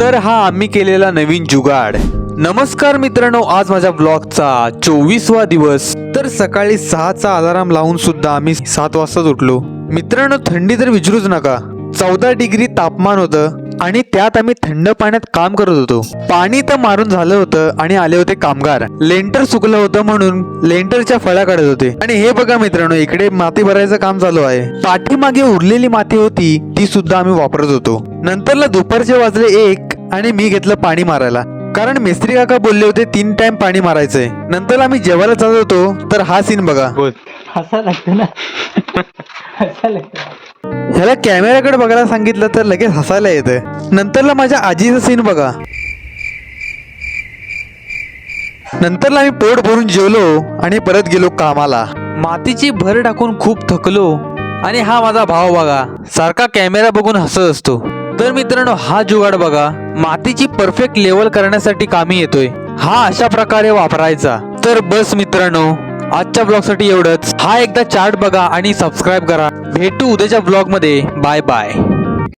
तर हा आम्ही केलेला नवीन जुगाड. नमस्कार मित्रांनो, आज माझ्या ब्लॉगचा 24वा दिवस. तर सकाळी 6चा अलार्म लावून सुद्धा आम्ही 7 वाजताच उठलो. मित्रांनो, थंडी तर विचारूच नका. 14 डिग्री तापमान होतं आणि त्यात आम्ही थंड पाण्यात काम करत होतो. पाणी तर मारून झालं होतं आणि आले होते कामगार. लेंटर सुकलं होतं म्हणून लेंटरच्या फळ्या काढत होते. आणि हे बघा मित्रांनो, इकडे माती भरायचं काम चालू आहे. पाठीमागे उरलेली माती होती ती सुद्धा आम्ही वापरत होतो. नंतरला दुपारचे वाजले 1 आणि मी घेतलं पाणी मारायला, कारण मिस्त्री काका बोलले होते 3 टाइम पाणी मारायचंय. नंतर आम्ही जेवायला जात होतो तर हा सीन बघा. हसा लागतं ना. हसा लागतं. ह्याला कॅमेऱ्याकडे बघायला सांगितलं तर लगेच हसायला येतं. नंतरला माझ्या आजीचा सीन बघा. नंतरला आम्ही पोट भरून जेवलो आणि परत गेलो कामाला. मातीची भर टाकून खूप थकलो. आणि हा माझा भाव बघा, सारखा कॅमेरा बघून हसत असतो. तर मित्रांनो, हा जुगाड बघा, मातीची परफेक्ट लेवल करण्यासाठी कामी येतोय. हा अशा प्रकारे वापरायचा. तर बस मित्रांनो, आजच्या ब्लॉग साठी एवढंच. हा एकदा चार्ट बघा आणि सबस्क्राईब करा. भेटू उद्याच्या ब्लॉग मध्ये. Bye bye.